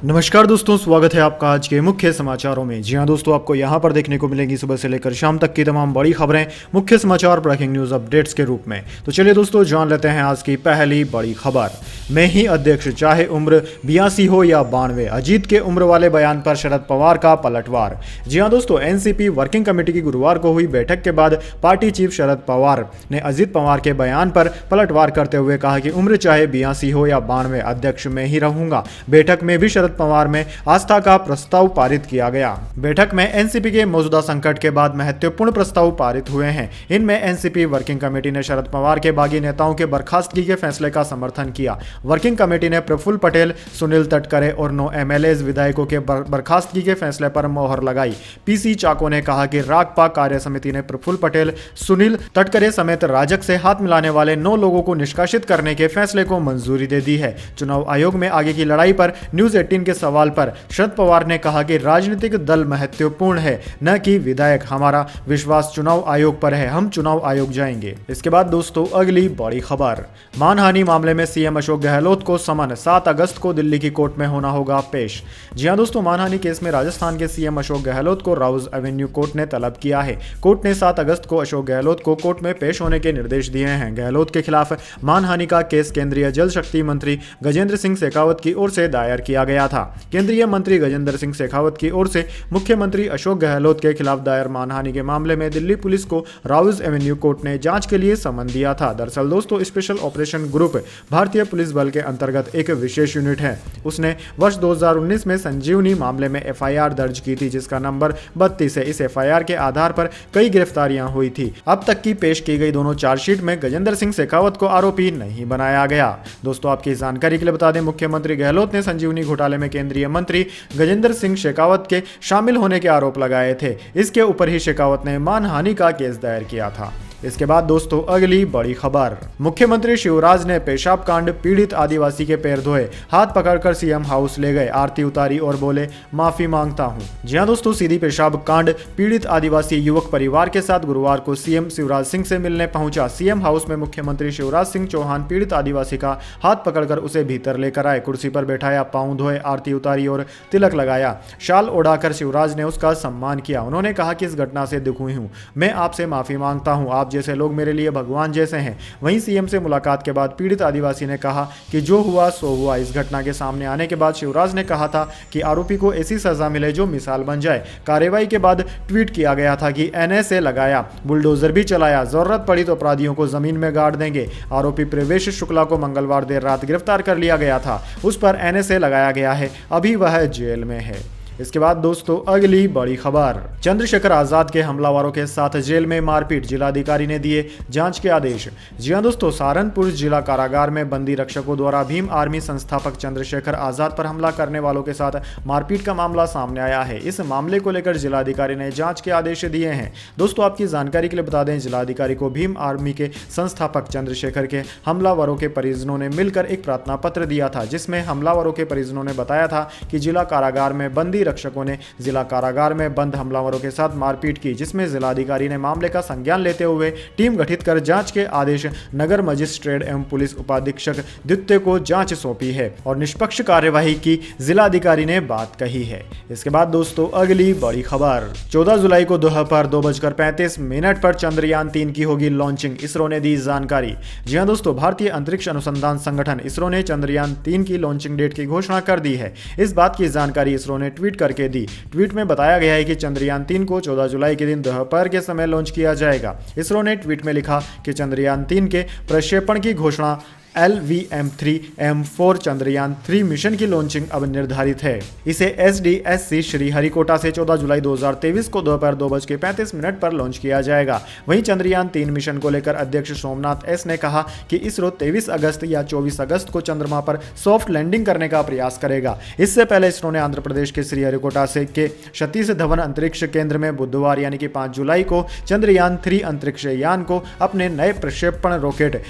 नमस्कार दोस्तों, स्वागत है आपका आज के मुख्य समाचारों में। जी हां दोस्तों, आपको यहां पर देखने को मिलेंगी सुबह से लेकर शाम तक की तमाम बड़ी खबरें मुख्य समाचार ब्रेकिंग न्यूज अपडेट्स के रूप में। तो चलिए दोस्तों, जान लेते हैं आज की पहली बड़ी खबर। मैं ही अध्यक्ष, चाहे उम्र 82 हो या 92। अजीत के उम्र वाले बयान पर शरद पवार का पलटवार। जी हां दोस्तों, एनसीपी वर्किंग कमेटी की गुरुवार को हुई बैठक के बाद पार्टी चीफ शरद पवार ने अजीत पवार के बयान पर पलटवार करते हुए कहा कि उम्र चाहे 82 हो या 92, अध्यक्ष में ही रहूंगा। बैठक में भी शरद पवार में आस्था का प्रस्ताव पारित किया गया। बैठक में एनसीपी के मौजूदा संकट के बाद महत्वपूर्ण प्रस्ताव पारित हुए हैं। इनमें एनसीपी वर्किंग कमेटी ने शरद पवार के बागी नेताओं के बर्खास्तगी के फैसले का समर्थन किया। वर्किंग कमेटी ने प्रफुल्ल पटेल, सुनील तटकरे और 9 एमएलए विधायकों के बर्खास्तगी के फैसले पर मोहर लगाई। पीसी चाको ने कहा कि रागपा कार्य समिति ने प्रफुल्ल पटेल, सुनील तटकरे समेत राजग से हाथ मिलाने वाले 9 लोगों को निष्कासित करने के फैसले को मंजूरी दे दी है। चुनाव आयोग में आगे की लड़ाई पर न्यूज 18 के सवाल पर शरद पवार ने कहा कि राजनीतिक दल महत्वपूर्ण है, न कि विधायक। हमारा विश्वास चुनाव आयोग पर है, हम चुनाव आयोग जाएंगे। इसके बाद दोस्तों, अगली बड़ी खबर। मानहानि मामले में सीएम अशोक गहलोत को समन, 7 अगस्त को दिल्ली की कोर्ट में होना होगा पेश। जी हां दोस्तों, मानहानि केस में राजस्थान के सीएम अशोक गहलोत को राउज एवेन्यू कोर्ट ने तलब किया है। कोर्ट ने 7 अगस्त को अशोक गहलोत को कोर्ट में पेश होने के निर्देश दिए हैं। गहलोत के खिलाफ मानहानि का केस केंद्रीय जल शक्ति मंत्री गजेंद्र सिंह शेखावत की ओर से दायर किया गया था। केंद्रीय मंत्री गजेंद्र सिंह शेखावत की ओर से मुख्यमंत्री अशोक गहलोत के खिलाफ दायर मानहानि के मामले में दिल्ली पुलिस को राउज एवेन्यू कोर्ट ने जांच के लिए समन दिया था। दरअसल दोस्तों, स्पेशल ऑपरेशन ग्रुप भारतीय पुलिस बल के अंतर्गत एक विशेष यूनिट है। उसने वर्ष 2019 में संजीवनी मामले में एफआईआर दर्ज की थी, जिसका नंबर 32 है। इस एफआईआर के आधार पर कई गिरफ्तारियां हुई थी। अब तक की पेश की गई दोनों चार्जशीट में गजेंद्र सिंह शेखावत को आरोपी नहीं बनाया गया। दोस्तों, आपकी जानकारी के लिए बता दें, मुख्यमंत्री गहलोत ने संजीवनी घोटाले में केंद्रीय मंत्री गजेंद्र सिंह शेखावत के शामिल होने के आरोप लगाए थे। इसके ऊपर ही शेखावत ने मानहानि का केस दायर किया था। इसके बाद दोस्तों, अगली बड़ी खबर। मुख्यमंत्री शिवराज ने पेशाब कांड पीड़ित आदिवासी के पैर धोए, हाथ पकड़कर सीएम हाउस ले गए, आरती उतारी और बोले माफी मांगता हूं। जी हां दोस्तों, सीधी पेशाब कांड पीड़ित आदिवासी युवक परिवार के साथ गुरुवार को सीएम शिवराज सिंह से मिलने पहुंचा। सीएम हाउस में मुख्यमंत्री शिवराज सिंह चौहान पीड़ित आदिवासी का हाथ पकड़कर उसे भीतर लेकर आए, कुर्सी पर बैठाया, पांव धोए, आरती उतारी और तिलक लगाया। शाल ओढ़ाकर शिवराज ने उसका सम्मान किया। उन्होंने कहा कि इस घटना से दुखी हूं, मैं आपसे माफी मांगता हूं, आप जैसे लोग मेरे लिए भगवान जैसे हैं। वहीं सीएम से मुलाकात के बाद पीड़ित आदिवासी ने कहा कि जो हुआ सो हुआ। इस घटना के सामने आने के बाद शिवराज ने कहा था कि आरोपी को ऐसी सजा मिले जो मिसाल बन जाए। कार्रवाई के बाद ट्वीट किया गया था कि एनएसए लगाया, बुलडोजर भी चलाया, जरूरत पड़ी तो अपराधियों को जमीन में गाड़ देंगे। आरोपी प्रवेश शुक्ला को मंगलवार देर रात गिरफ्तार कर लिया गया था। उस पर एनएसए लगाया गया है, अभी वह जेल में है। इसके बाद दोस्तों, अगली बड़ी खबर। चंद्रशेखर आजाद के हमलावरों के साथ जेल में मारपीट, जिलाधिकारी ने दिए जांच के आदेश। जी हां दोस्तों, सहारनपुर जिला कारागार में बंदी रक्षकों द्वारा भीम आर्मी संस्थापक चंद्रशेखर आजाद पर हमला करने वालों के साथ मारपीट का मामला सामने आया है। इस मामले को लेकर जिलाधिकारी ने जांच के आदेश दिए हैं। दोस्तों, आपकी जानकारी के लिए बता दें, जिलाधिकारी को भीम आर्मी के संस्थापक चंद्रशेखर के हमलावरों के परिजनों ने मिलकर एक प्रार्थना पत्र दिया था, जिसमें हमलावरों के परिजनों ने बताया था कि जिला कारागार में बंदी रक्षकों ने जिला कारागार में बंद हमलावरों के साथ मारपीट की, जिसमें जिलाधिकारी ने मामले का संज्ञान लेते हुए टीम गठित कर जांच के आदेश नगर मजिस्ट्रेट एवं पुलिस उपाधीक्षक द्वितीय को जांच सौंपी है और निष्पक्ष कार्यवाही की जिलाधिकारी ने बात कही है। इसके बाद दोस्तों, अगली बड़ी खबर। 14 जुलाई को दोपहर 2:35 पर चंद्रयान 3 की होगी लॉन्चिंग, इसरो ने दी जानकारी। जी हां दोस्तों, भारतीय अंतरिक्ष अनुसंधान संगठन इसरो ने चंद्रयान 3 की लॉन्चिंग डेट की घोषणा कर दी है। इस बात की जानकारी इसरो ने ट्वीट करके दी। ट्वीट में बताया गया है कि चंद्रयान 3 को 14 जुलाई के दिन दोपहर के समय लॉन्च किया जाएगा। इसरो ने ट्वीट में लिखा कि चंद्रयान 3 के प्रक्षेपण की घोषणा LVM-3M4 चंद्रयान 3 मिशन की लॉन्चिंग अब निर्धारित है। इसे SDSC श्रीहरिकोटा से 14 जुलाई 2023 को दोपहर 2:35 पर लॉन्च किया जाएगा। वहीं चंद्रयान 3 मिशन को लेकर अध्यक्ष सोमनाथ S ने कहा कि इसरो 23 अगस्त या 24 अगस्त को चंद्रमा पर सॉफ्ट लैंडिंग करने का प्रयास करेगा। इससे पहले इसरो ने आंध्र प्रदेश के श्रीहरिकोटा से के सतीश धवन अंतरिक्ष केंद्र में बुधवार यानी कि 5 जुलाई को चंद्रयान 3 अंतरिक्ष यान को अपने नए प्रक्षेपण रॉकेट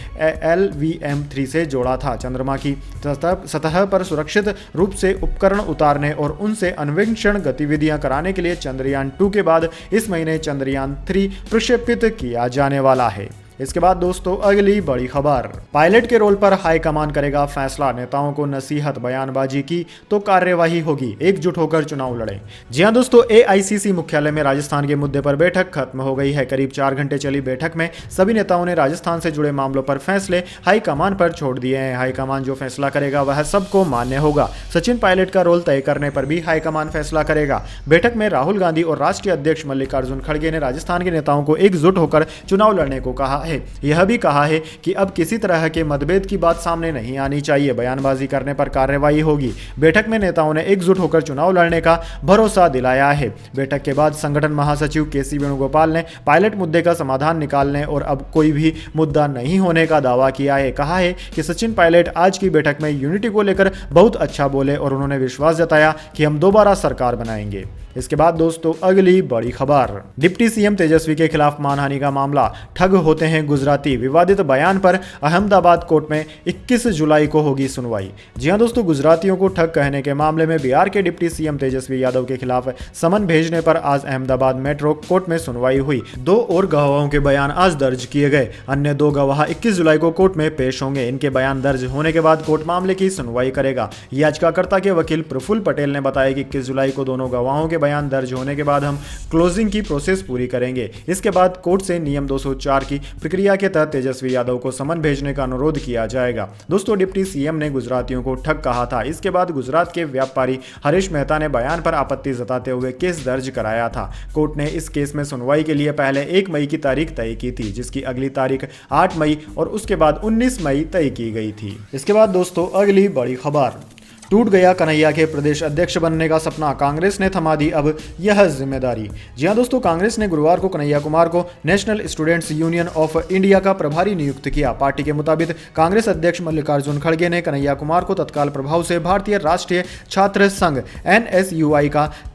LVM-3 से जोड़ा था। चंद्रमा की सतह पर सुरक्षित रूप से उपकरण उतारने और उनसे अन्वेषण गतिविधियां कराने के लिए चंद्रयान 2 के बाद इस महीने चंद्रयान 3 प्रक्षेपित किया जाने वाला है। इसके बाद दोस्तों अगली बड़ी खबर, पायलट के रोल पर हाईकमान करेगा फैसला, नेताओं को नसीहत, बयानबाजी की तो कार्यवाही होगी, एकजुट होकर चुनाव लड़ें। जी हां दोस्तों, एआईसीसी मुख्यालय में राजस्थान के मुद्दे पर बैठक खत्म हो गई है। करीब 4 घंटे चली बैठक में सभी नेताओं ने राजस्थान से जुड़े मामलों पर फैसले हाईकमान पर छोड़ दिए हैं। हाईकमान जो फैसला करेगा वह सबको मान्य होगा। सचिन पायलट का रोल तय करने पर भी हाईकमान फैसला करेगा। बैठक में राहुल गांधी और राष्ट्रीय अध्यक्ष मल्लिकार्जुन खड़गे ने राजस्थान के नेताओं को एकजुट होकर चुनाव लड़ने को कहा है। यह भी कहा है कि अब किसी तरह के मतभेद की बात सामने नहीं आनी चाहिए, बयानबाजी करने पर कार्रवाई होगी। बैठक में नेताओं ने एकजुट होकर चुनाव लड़ने का भरोसा दिलाया है। बैठक के बाद संगठन महासचिव केसी वेणुगोपाल ने पायलट मुद्दे का समाधान निकालने और अब कोई भी मुद्दा नहीं होने का दावा किया है। कहा है कि सचिन पायलट आज की बैठक में यूनिटी को लेकर बहुत अच्छा बोले और उन्होंने विश्वास जताया कि हम दोबारा सरकार बनाएंगे। इसके बाद दोस्तों अगली बड़ी खबर, डिप्टी सीएम तेजस्वी के खिलाफ मानहानि का मामला, ठग होते हैं गुजराती, विवादित बयान पर अहमदाबाद कोर्ट में 21 जुलाई को होगी सुनवाई। जी हां दोस्तों, गुजरातियों को ठग कहने के मामले में बिहार के डिप्टी सीएम तेजस्वी यादव के खिलाफ समन भेजने पर आज अहमदाबाद मेट्रो कोर्ट में सुनवाई हुई। 2 और गवाहों के बयान आज दर्ज किए गए। अन्य 2 गवाह 21 जुलाई को कोर्ट में पेश होंगे। इनके बयान दर्ज होने के बाद कोर्ट मामले की सुनवाई करेगा। याचिकाकर्ता के वकील प्रफुल्ल पटेल ने बताया कि 21 जुलाई को दोनों गवाहों के बयान दर्ज होने के बाद हम क्लोजिंग की प्रोसेस पूरी करेंगे। इसके बाद कोर्ट से नियम 204 की प्रक्रिया के तहत तेजस्वी यादव को समन भेजने का अनुरोध किया जाएगा। दोस्तों, डिप्टी सीएम ने गुजरातियों को ठग कहा था। इसके बाद गुजरात के व्यापारी हरीश मेहता ने बयान पर आपत्ति जताते हुए केस दर्ज कराया था। कोर्ट ने इस केस में सुनवाई के लिए पहले 1 मई की तारीख तय की थी, जिसकी अगली तारीख 8 मई और उसके बाद 19 मई तय की गई थी। इसके बाद दोस्तों अगली बड़ी खबर, टूट गया कन्हैया के प्रदेश अध्यक्ष बनने का सपना, कांग्रेस ने थमा दी अब यह जिम्मेदारी। जी हां दोस्तों, कांग्रेस ने गुरुवार को कन्हैया कुमार को national students union of India का प्रभारी नियुक्त किया। पार्टी के मुताबिक कांग्रेस अध्यक्ष मल्लिकार्जुन खड़गे ने कन्हैया कुमार को तत्काल प्रभाव से भारतीय राष्ट्रीय छात्र संघ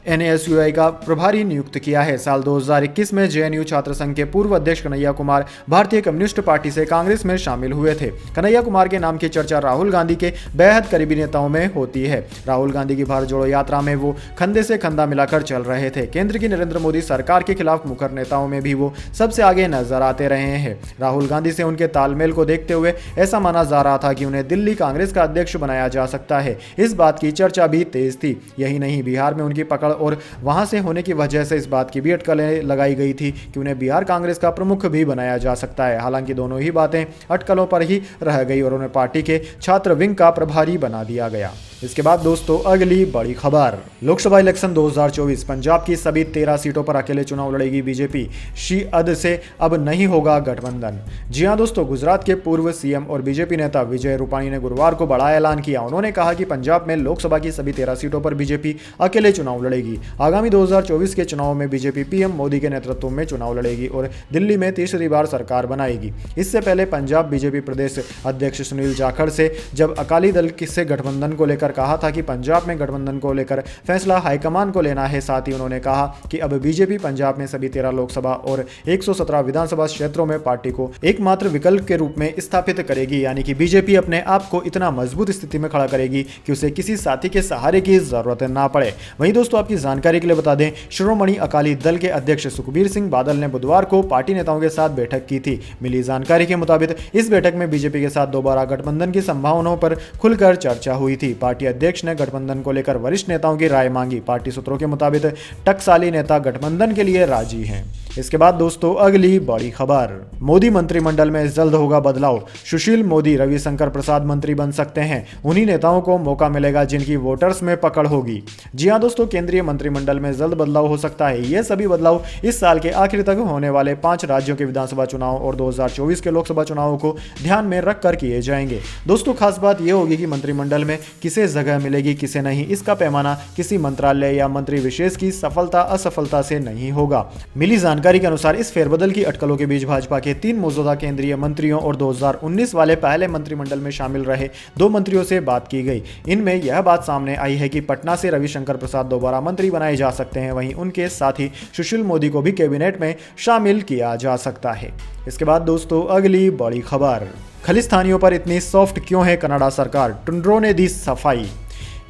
NSUI का प्रभारी नियुक्त किया है। साल 2021 में JNU छात्र संघ के पूर्व अध्यक्ष कन्हैया कुमार भारतीय कम्युनिस्ट पार्टी से कांग्रेस में शामिल हुए थे। कन्हैया कुमार के नाम की चर्चा राहुल गांधी के बेहद करीबी नेताओं में होती है। राहुल गांधी की भारत जोड़ो यात्रा में वो कंधे से कंधा मिलाकर चल रहे थे। केंद्र की नरेंद्र मोदी सरकार के खिलाफ मुखर नेताओं में भी वो सबसे आगे नजर आते रहे हैं। राहुल गांधी से उनके तालमेल को देखते हुए ऐसा माना जा रहा था कि उन्हें दिल्ली कांग्रेस का अध्यक्ष बनाया जा सकता है। इस बात की चर्चा भी तेज थी। यही नहीं, बिहार में उनकी पकड़ और वहां से होने की वजह से इस बात की भी अटकलें लगाई गई थी कि उन्हें बिहार कांग्रेस का प्रमुख भी बनाया जा सकता है। हालांकि दोनों ही बातें अटकलों पर ही रह गई और उन्हें पार्टी के छात्र विंग का प्रभारी बना दिया गया। इसके बाद दोस्तों अगली बड़ी खबर, लोकसभा इलेक्शन 2024, पंजाब की सभी 13 सीटों पर अकेले चुनाव लड़ेगी बीजेपी, शीअद से अब नहीं होगा गठबंधन। जी हां दोस्तों, गुजरात के पूर्व सीएम और बीजेपी नेता विजय रूपाणी ने गुरुवार को बड़ा ऐलान किया। उन्होंने कहा कि पंजाब में लोकसभा की सभी 13 सीटों पर बीजेपी अकेले चुनाव लड़ेगी। आगामी 2024 के चुनाव में बीजेपी पीएम मोदी के नेतृत्व में चुनाव लड़ेगी और दिल्ली में तीसरी बार सरकार बनाएगी। इससे पहले पंजाब बीजेपी प्रदेश अध्यक्ष सुनील जाखड़ से जब अकाली दल से गठबंधन को लेकर कहा था कि पंजाब में गठबंधन को लेकर फैसला हाईकमान को लेना है। साथ ही उन्होंने कहा कि अब बीजेपी पंजाब में सभी 13 लोकसभा और 117 विधानसभा क्षेत्रों में पार्टी को एकमात्र विकल्प के रूप में स्थापित करेगी, यानी कि बीजेपी अपने आप को इतना मजबूत स्थिति में खड़ा करेगी कि उसे किसी साथी के सहारे की जरूरत ना पड़े। वहीं दोस्तों आपकी जानकारी के लिए बता दें, शिरोमणि अकाली दल के अध्यक्ष सुखबीर सिंह बादल ने बुधवार को पार्टी नेताओं के साथ बैठक की थी। मिली जानकारी के मुताबिक इस बैठक में बीजेपी के साथ दोबारा गठबंधन की संभावनाओं पर खुलकर चर्चा हुई थी। पार्टी अध्यक्ष ने गठबंधन को लेकर वरिष्ठ नेताओं की राय मांगी। पार्टी सूत्रों के मुताबिक टकसाली नेता गठबंधन के लिए राजी हैं। इसके बाद दोस्तों अगली बड़ी खबर, मोदी मंत्रिमंडल में जल्द होगा बदलाव, सुशील मोदी रविशंकर प्रसाद मंत्री बन सकते हैं। उन्हीं नेताओं को मौका मिलेगा जिनकी वोटर्स में पकड़ होगी। जी हां दोस्तों, केंद्रीय मंत्रिमंडल में जल्द बदलाव हो सकता है। ये सभी बदलाव इस साल के आखिर तक होने वाले 5 राज्यों के विधानसभा चुनाव और 2024 के लोकसभा चुनावों को ध्यान में रखकर किए जाएंगे। दोस्तों खास बात यह होगी कि मंत्रिमंडल में किसे जगह मिलेगी किसे नहीं, इसका पैमाना किसी मंत्रालय या मंत्री विशेष की सफलता असफलता से नहीं होगा। मिली जानकारी के अनुसार इस फेरबदल की अटकलों के बीच भाजपा के 3 मौजूदा केंद्रीय मंत्रियों और 2019 वाले पहले मंत्रिमंडल में शामिल रहे 2 मंत्रियों से बात की गई। इनमें यह बात सामने आई है कि पटना से रविशंकर प्रसाद दोबारा मंत्री बनाए जा सकते हैं। वहीं उनके साथ ही सुशील मोदी को भी कैबिनेट में शामिल किया जा सकता है। इसके बाद दोस्तों अगली बड़ी खबर, खालिस्तानियों पर इतनी सॉफ्ट क्यों है कनाडा सरकार, टुंड्रो ने दी सफाई।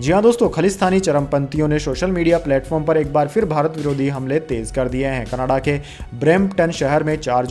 जी हां दोस्तों, खालिस्तानी चरमपंथियों ने सोशल मीडिया प्लेटफॉर्म पर एक बार फिर भारत विरोधी हमले तेज कर दिए हैं। कनाडा के ब्रैम्पटन शहर में 4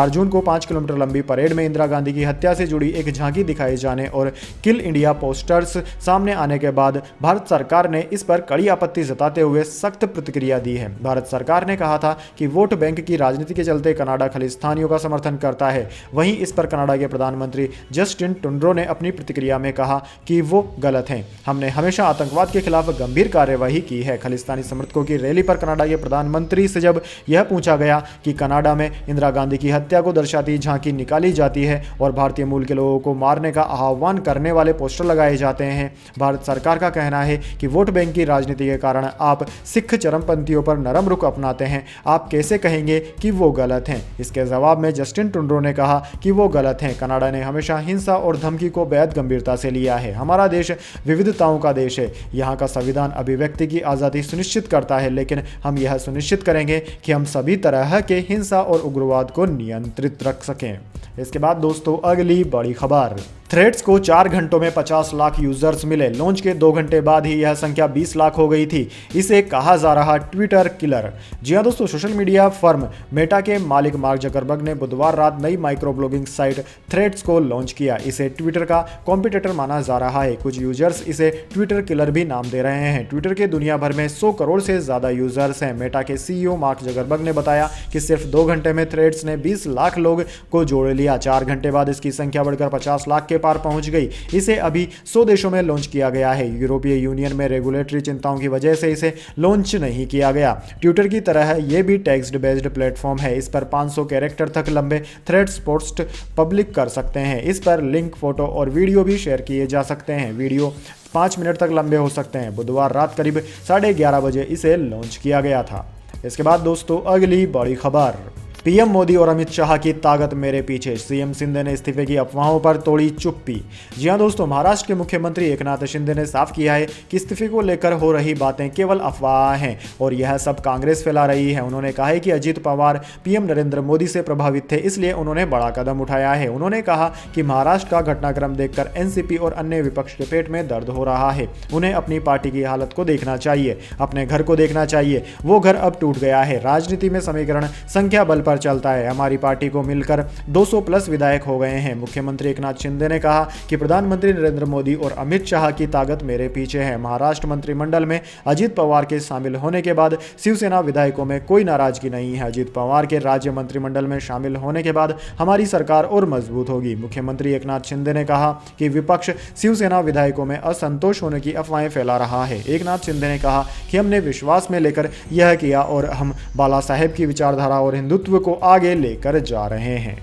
जून को 5 किलोमीटर लंबी परेड में इंदिरा गांधी की हत्या से जुड़ी एक झांकी दिखाए जाने और किल इंडिया पोस्टर्स सामने आने के बाद भारत सरकार ने इस पर कड़ी आपत्ति जताते हुए सख्त प्रतिक्रिया दी है। भारत सरकार ने कहा था कि वोट बैंक की राजनीति के चलते कनाडा खालिस्तानियों का समर्थन करता है। वहीं इस पर कनाडा के प्रधानमंत्री जस्टिन ट्रूडो ने अपनी प्रतिक्रिया में कहा कि वो गलत हैं। हमने हमेशा आतंकवाद के खिलाफ गंभीर कार्यवाही की है। खालिस्तानी समर्थकों की रैली पर कनाडा के प्रधानमंत्री से जब यह पूछा गया कि कनाडा में इंदिरा गांधी की हत्या को दर्शाती झांकी निकाली जाती है और भारतीय मूल के लोगों को मारने का आह्वान करने वाले पोस्टर लगाए जाते हैं, भारत सरकार का कहना है कि वोट बैंक की राजनीति के कारण आप सिख चरमपंथियों पर नरम रुख अपनाते हैं। आप कैसे कहेंगे कि वो गलत हैं? इसके जवाब में जस्टिन ट्रूडो ने कहा कि वो गलत हैं। कनाडा ने हमेशा हिंसा और धमकी को बेहद गंभीरता से लिया है। हमारा देश विविधताओं का देश है। यहाँ का संविधान अभिव्यक्ति की आज़ादी सुनिश्चित करता है, लेकिन हम यह सुनिश्चित करेंगे कि हम सभी तरह के हिंसा और उग्रवाद को नियंत्रित रख सकें। इसके बाद दोस्तों अगली बड़ी खबर, थ्रेड्स को 4 घंटों में 50 लाख यूजर्स मिले। लॉन्च के 2 घंटे बाद ही यह संख्या 20 लाख हो गई थी। इसे कहा जा रहा ट्विटर किलर। जी हां दोस्तों, सोशल मीडिया फर्म मेटा के मालिक मार्क जकरबर्ग ने बुधवार रात नई माइक्रो ब्लॉगिंग साइट थ्रेड्स को लॉन्च किया। इसे ट्विटर का कॉम्पिटिटर माना जा रहा है। कुछ यूजर्स इसे ट्विटर किलर भी नाम दे रहे हैं। ट्विटर के दुनिया भर में 100 करोड़ से ज्यादा यूजर्स हैं। मेटा के CEO मार्क जकरबर्ग ने बताया कि सिर्फ 2 घंटे में थ्रेड्स ने 20 लाख लोग को जोड़ लिया। 4 घंटे बाद इसकी संख्या बढ़कर 50 लाख के पार पहुंच गई। इसे अभी 100 देशों में लॉन्च किया गया है। यूरोपीय यूनियन में रेगुलेटरी चिंताओं की वजह से इसे लॉन्च नहीं किया गया। ट्विटर की तरह यह भी टेक्स्ट बेस्ड प्लेटफॉर्म है। इस पर 500 कैरेक्टर तक लंबे थ्रेड्स पोस्ट पब्लिक कर सकते हैं। इस पर लिंक, फोटो और वीडियो भी शेयर किए जा सकते हैं। वीडियो 5 मिनट तक लंबे हो सकते हैं। बुधवार रात करीब 11:30 बजे इसे लॉन्च किया गया था। इसके बाद दोस्तों अगली बड़ी खबर, पीएम मोदी और अमित शाह की ताकत मेरे पीछे। सीएम शिंदे ने इस्तीफे की अफवाहों पर तोड़ी चुप्पी। जी हां दोस्तों, महाराष्ट्र के मुख्यमंत्री एकनाथ शिंदे ने साफ किया है कि इस्तीफे को लेकर हो रही बातें केवल अफवाह हैं और यह सब कांग्रेस फैला रही है। उन्होंने कहा है कि अजित पवार पीएम नरेंद्र मोदी से प्रभावित थे, इसलिए उन्होंने बड़ा कदम उठाया है। उन्होंने कहा कि महाराष्ट्र का घटनाक्रम देखकर एनसीपी और अन्य विपक्ष के पेट में दर्द हो रहा है। उन्हें अपनी पार्टी की हालत को देखना चाहिए, अपने घर को देखना चाहिए। वो घर अब टूट गया है। राजनीति में समीकरण संख्या बल पर चलता है। हमारी पार्टी को मिलकर 200 प्लस विधायक हो गए हैं। मुख्यमंत्री एकनाथ शिंदे ने कहा कि प्रधानमंत्री नरेंद्र मोदी और अमित शाह की ताकत मेरे पीछे है। महाराष्ट्र मंत्रिमंडल में अजित पवार के शामिल होने के बाद शिवसेना विधायकों में कोई नाराजगी नहीं है। अजित पवार के राज्य मंत्रिमंडल में शामिल होने के बाद हमारी सरकार और मजबूत होगी। मुख्यमंत्री एकनाथ शिंदे ने कहा कि विपक्ष शिवसेना विधायकों में असंतोष होने की अफवाहें फैला रहा है। एकनाथ शिंदे ने कहा कि हमने विश्वास में लेकर यह किया और हम बाला साहेब की विचारधारा और हिंदुत्व को आगे लेकर जा रहे हैं।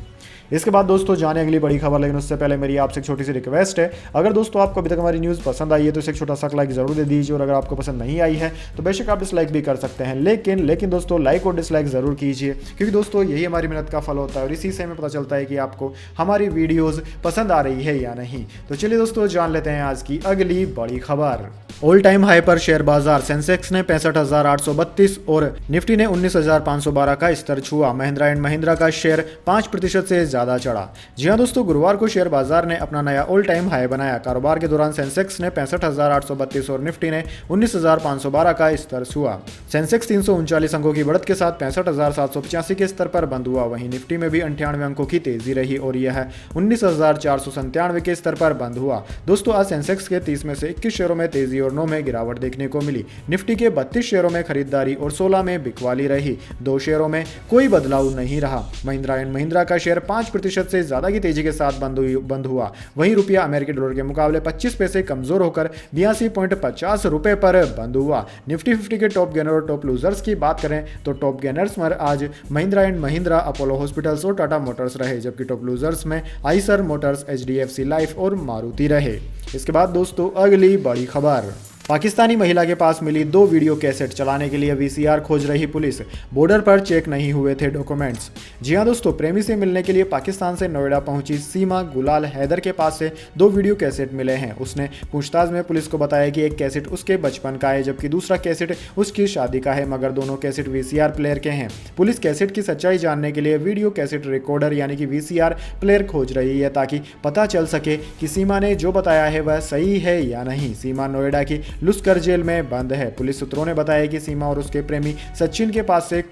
इसके बाद दोस्तों जाने अगली बड़ी खबर, लेकिन उससे पहले मेरी आपसे एक छोटी सी रिक्वेस्ट है। अगर दोस्तों आपको अभी तक हमारी न्यूज़ पसंद आई है तो इसे एक छोटा सा लाइक जरूर दे दीजिए और अगर आपको पसंद नहीं आई है तो बेशक आप डिसलाइक भी कर सकते हैं, लेकिन दोस्तों लाइक और डिसलाइक जरूर कीजिए, क्योंकि दोस्तों यही हमारी मेहनत का फल होता है और इसी से हमें पता चलता है कि आपको हमारी वीडियोज़ पसंद आ रही है या नहीं। तो चलिए दोस्तों जान लेते हैं आज की अगली बड़ी खबर। ऑल टाइम हाई पर शेयर बाजार, सेंसेक्स ने 65,832 और निफ्टी ने 19,512 का स्तर छुआ। महिंद्रा एंड महिंद्रा का शेयर 5% से ज्यादा चढ़ा। जी हां दोस्तों, गुरुवार को शेयर बाजार ने अपना नया ऑल टाइम हाई बनाया। कारोबार के दौरान सेंसेक्स ने 65,832 और निफ्टी ने 19,512 का स्तर छुआ। सेंसेक्स 339 अंकों की बढ़त के साथ 65,785 के स्तर पर बंद हुआ। वहीं निफ्टी में भी 98 अंकों की तेजी रही और यह 19,497 के स्तर पर बंद हुआ। दोस्तों आज सेंसेक्स के 30 में से 21 शेयरों में तेजी और 9 में गिरावट देखने को मिली। निफ्टी के 32 शेयरों में खरीदारी और 16 में बिकवाली रही। 2 शेयरों में कोई बदलाव नहीं रहा। महिंद्रा एंड महिंद्रा का शेयर 5% से ज्यादा की तेजी के साथ बंद हुआ। वहीं रुपया अमेरिकी डॉलर के मुकाबले 25 पैसे कमजोर होकर 82.50 रुपए पर बंद हुआ। निफ्टी 50 के टॉप गेनर और टॉप लूजर्स की बात करें तो टॉप गेनर्स में आज Mahindra and Mahindra, Apollo hospitals और टाटा मोटर्स रहे, जबकि टॉप लूजर्स में आइसर मोटर्स, HDFC लाइफ और मारुति रहे। इसके बाद दोस्तों अगली बड़ी खबर, पाकिस्तानी महिला के पास मिली 2 वीडियो कैसेट, चलाने के लिए वीसीआर खोज रही पुलिस। बॉर्डर पर चेक नहीं हुए थे डॉक्यूमेंट्स। जी हां दोस्तों, प्रेमी से मिलने के लिए पाकिस्तान से नोएडा पहुंची सीमा गुलाल हैदर के पास से 2 वीडियो कैसेट मिले हैं। उसने पूछताछ में पुलिस को बताया कि एक कैसेट उसके बचपन का है जबकि दूसरा कैसेट उसकी शादी का है, मगर दोनों कैसेट वीसीआर प्लेयर के हैं। पुलिस कैसेट की सच्चाई जानने के लिए वीडियो कैसेट रिकॉर्डर यानी कि वीसीआर प्लेयर खोज रही है ताकि पता चल सके कि सीमा ने जो बताया है वह सही है या नहीं। सीमा नोएडा की लुस्कर जेल में बंद है। पुलिस सूत्रों ने बताया कि सीमा और उसके प्रेमी सचिन के पास से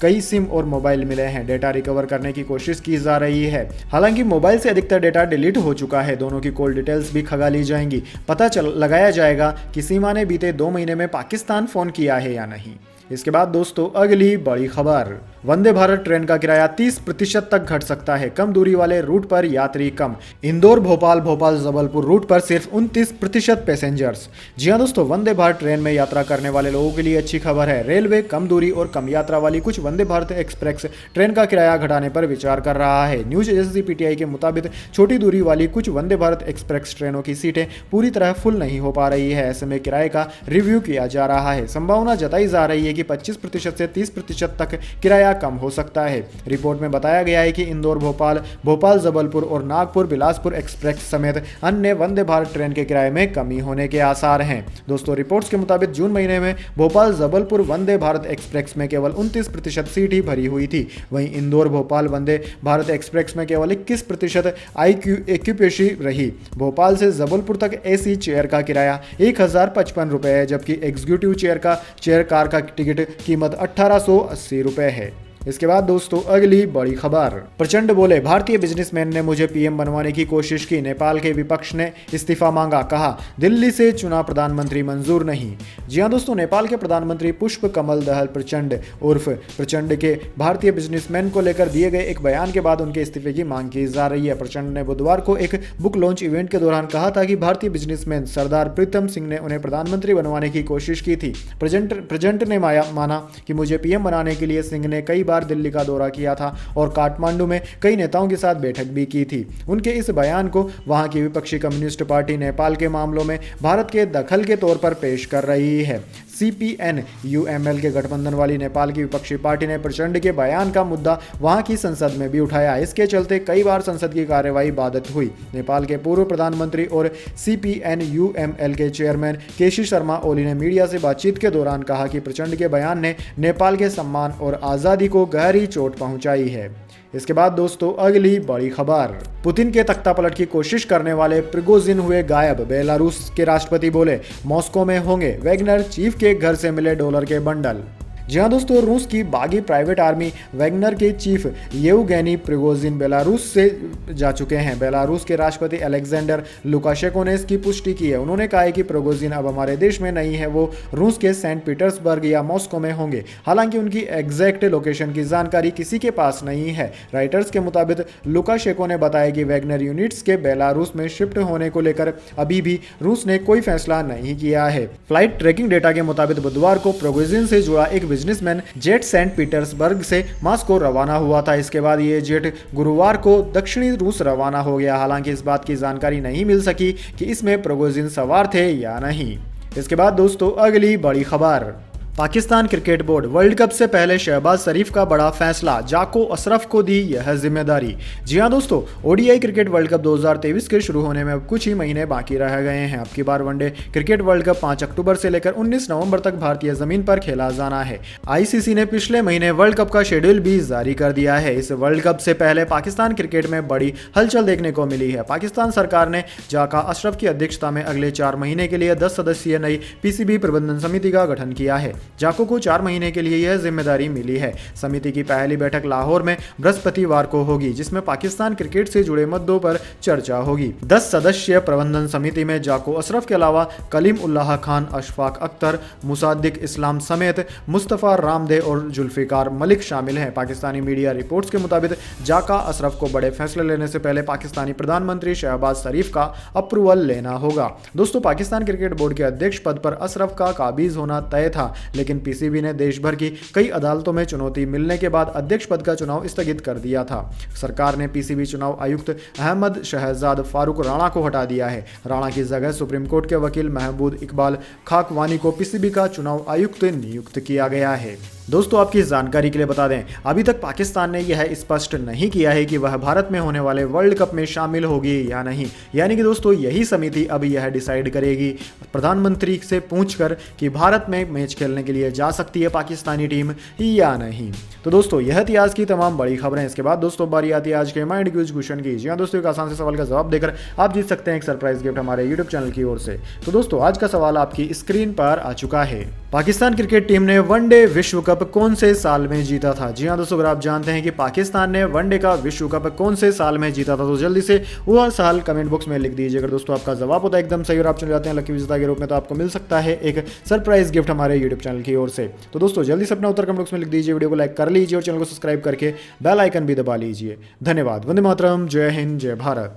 कई सिम और मोबाइल मिले हैं। डेटा रिकवर करने की कोशिश की जा रही है। हालांकि मोबाइल से अधिकतर डेटा डिलीट हो चुका है। दोनों की कॉल डिटेल्स भी खंगाली जाएंगी। पता लगाया जाएगा कि सीमा ने बीते 2 महीने में पाकिस्तान फोन किया है या नहीं। इसके बाद दोस्तों अगली बड़ी खबर, वंदे भारत ट्रेन का किराया 30% तक घट सकता है। कम दूरी वाले रूट पर यात्री कम। इंदौर भोपाल, भोपाल जबलपुर रूट पर सिर्फ 29% पैसेंजर्स। जी हां दोस्तों, वंदे भारत ट्रेन में यात्रा करने वाले लोगों के लिए अच्छी खबर है। रेलवे कम दूरी और कम यात्रा वाली कुछ वंदे भारत एक्सप्रेस ट्रेन का किराया घटाने पर विचार कर रहा है। न्यूज एजेंसी पीटीआई के मुताबिक छोटी दूरी वाली कुछ वंदे भारत एक्सप्रेस ट्रेनों की सीटें पूरी तरह फुल नहीं हो पा रही है। ऐसे में किराए का रिव्यू किया जा रहा है। संभावना जताई जा रही है कि 25% से 30% तक किराया कम हो सकता है। रिपोर्ट में बताया गया है कि इंदौर भोपाल, भोपाल जबलपुर और नागपुर बिलासपुर एक्सप्रेस समेत अन्य वंदे भारत ट्रेन के किराए में कमी होने के आसार हैं। दोस्तों, रिपोर्ट्स के मुताबिक जून महीने में भोपाल जबलपुर वंदे भारत एक्सप्रेस में केवल 29% सीट ही भरी हुई थी। वहीं इंदौर भोपाल वंदे भारत एक्सप्रेस में केवल 21% ऑक्यूपेंसी रही। भोपाल से जबलपुर तक एसी चेयर का किराया 1055 रुपये है जबकि एग्जीक्यूटिव चेयर कार का टिकट कीमत 1880 रुपये है। इसके बाद दोस्तों अगली बड़ी खबर, प्रचंड बोले भारतीय बिजनेसमैन ने मुझे पीएम बनवाने की कोशिश की। नेपाल के विपक्ष ने इस्तीफा मांगा। कहा दिल्ली से चुना प्रधानमंत्री मंजूर नहीं। जी हां दोस्तों, नेपाल के प्रधानमंत्री पुष्प कमल दहल प्रचंड उर्फ प्रचंड के भारतीय बिजनेसमैन को लेकर दिए गए एक बयान के बाद उनके इस्तीफे की मांग की जा रही है। प्रचंड ने बुधवार को एक बुक लॉन्च इवेंट के दौरान कहा था कि भारतीय बिजनेसमैन सरदार प्रीतम सिंह ने उन्हें प्रधानमंत्री बनवाने की कोशिश की थी। प्रचंड ने माना कि मुझे पीएम बनाने के लिए सिंह ने कई दिल्ली का दौरा किया था और काठमांडू में कई नेताओं के साथ बैठक भी की थी। उनके इस बयान को वहां की विपक्षी कम्युनिस्ट पार्टी नेपाल के मामलों में भारत के दखल के तौर पर पेश कर रही है। CPN-UML के गठबंधन वाली नेपाल की विपक्षी पार्टी ने प्रचंड के बयान का मुद्दा वहां की संसद में भी उठाया। इसके चलते कई बार संसद की कार्यवाही बाधित हुई। नेपाल के पूर्व प्रधानमंत्री और CPN-UML के चेयरमैन केसी शर्मा ओली ने मीडिया से बातचीत के दौरान कहा कि प्रचंड के बयान ने नेपाल के सम्मान और आज़ादी को गहरी चोट पहुंचाई है। इसके बाद दोस्तों अगली बड़ी खबर, पुतिन के तख्तापलट की कोशिश करने वाले प्रिगोजिन हुए गायब। बेलारूस के राष्ट्रपति बोले मॉस्को में होंगे। वैगनर चीफ के घर से मिले डॉलर के बंडल। जी हाँ दोस्तों, रूस की बागी प्राइवेट आर्मी वैगनर के चीफ येवगेनी प्रिगोजिन बेलारूस से जा चुके हैं। बेलारूस के राष्ट्रपति अलेक्जेंडर लुकाशेंको ने इसकी पुष्टि की है। उन्होंने कहा है कि प्रिगोजिन अब हमारे देश में नहीं है, वो रूस के सेंट पीटर्सबर्ग या मॉस्को में होंगे। हालांकि उनकी एग्जैक्ट लोकेशन की जानकारी किसी के पास नहीं है। राइटर्स के मुताबिक लुकाशेंको ने बताया कि वैगनर यूनिट्स के बेलारूस में शिफ्ट होने को लेकर अभी भी रूस ने कोई फैसला नहीं किया है। फ्लाइट ट्रैकिंग डेटा के मुताबिक बुधवार को प्रिगोजिन से जुड़ा एक बिजनेसमैन जेट सेंट पीटर्सबर्ग से मॉस्को रवाना हुआ था। इसके बाद ये जेट गुरुवार को दक्षिणी रूस रवाना हो गया। हालांकि इस बात की जानकारी नहीं मिल सकी कि इसमें प्रिगोजिन सवार थे या नहीं। इसके बाद दोस्तों अगली बड़ी खबर, Pakistan cricket board world cup से पहले शहबाज शरीफ का बड़ा फैसला, जाको अशरफ को दी यह जिम्मेदारी। जी हां दोस्तों, ओडीआई क्रिकेट वर्ल्ड कप 2023 के शुरू होने में अब कुछ ही महीने बाकी रह गए हैं। अब की बार वनडे क्रिकेट वर्ल्ड कप 5 अक्टूबर से लेकर 19 नवंबर तक भारतीय जमीन पर खेला जाना है। आईसीसी ने पिछले महीने वर्ल्ड कप का शेड्यूल भी जारी कर दिया है। इस वर्ल्ड कप से पहले पाकिस्तान क्रिकेट में बड़ी हलचल देखने को मिली है। पाकिस्तान सरकार ने जाका अशरफ की अध्यक्षता में अगले 4 महीने के लिए 10 सदस्यीय नई पीसीबी प्रबंधन समिति का गठन किया है। जाको को 4 महीने के लिए यह जिम्मेदारी मिली है। समिति की पहली बैठक लाहौर में बृहस्पतिवार को होगी, जिसमें पाकिस्तान क्रिकेट से जुड़े मुद्दों पर चर्चा होगी। 10 सदस्यीय प्रबंधन समिति में जाको अशरफ के अलावा कलीम उल्लाह खान, अशफाक अख्तर, मुसाद्दिक इस्लाम समेत मुस्तफ़ा रामदे और जुल्फिकार मलिक शामिल हैं। पाकिस्तानी मीडिया रिपोर्ट्स के मुताबिक जाका अशरफ को बड़े फैसले लेने से पहले पाकिस्तानी प्रधानमंत्री शहबाज शरीफ का अप्रूवल लेना होगा। दोस्तों, पाकिस्तान क्रिकेट बोर्ड के अध्यक्ष पद पर अशरफ का काबिज होना तय था, लेकिन पीसीबी ने देश भर की कई अदालतों में चुनौती मिलने के बाद अध्यक्ष पद का चुनाव स्थगित कर दिया था। सरकार ने पीसीबी चुनाव आयुक्त अहमद शहजाद फारूक राणा को हटा दिया है। राणा की जगह सुप्रीम कोर्ट के वकील महबूब इकबाल खाकवानी को पीसीबी का चुनाव आयुक्त नियुक्त किया गया है। दोस्तों, आपकी जानकारी के लिए बता दें, अभी तक पाकिस्तान ने यह स्पष्ट नहीं किया है कि वह भारत में होने वाले वर्ल्ड कप में शामिल होगी या नहीं। यानी कि दोस्तों, यही समिति अब यह डिसाइड करेगी प्रधानमंत्री से पूछकर कि भारत में मैच खेलने के लिए जा सकती है पाकिस्तानी टीम या नहीं। तो दोस्तों, यह थी आज की तमाम बड़ी खबरें। इसके बाद दोस्तों बारी आती है आज के माइंड क्यूज क्वेश्चन की। जी हाँ दोस्तों, एक आसान से सवाल का जवाब देकर आप जीत सकते हैं एक सरप्राइज गिफ्ट हमारे यूट्यूब चैनल की ओर से। तो दोस्तों, आज का सवाल आपकी स्क्रीन पर आ चुका है। पाकिस्तान क्रिकेट टीम ने वनडे विश्व कप कौन से साल में जीता था? जी हाँ दोस्तों, अगर आप जानते हैं कि पाकिस्तान ने वनडे का विश्व कप कौन से साल में जीता था तो जल्दी से वह साल कमेंट बॉक्स में लिख दीजिए। अगर दोस्तों आपका जवाब होता है एकदम सही और आप चले जाते हैं लकी विजेता के रूप में, तो आपको मिल सकता है एक सरप्राइज गिफ्ट हमारे यूट्यूब चैनल की ओर से। तो दोस्तों जल्दी से अपना उत्तर कमेंट बॉक्स में लिख दीजिए, वीडियो को लाइक कर लीजिए और चैनल को सब्सक्राइब करके बेल आइकन भी दबा लीजिए। धन्यवाद। वंदे मातरम। जय हिंद, जय भारत।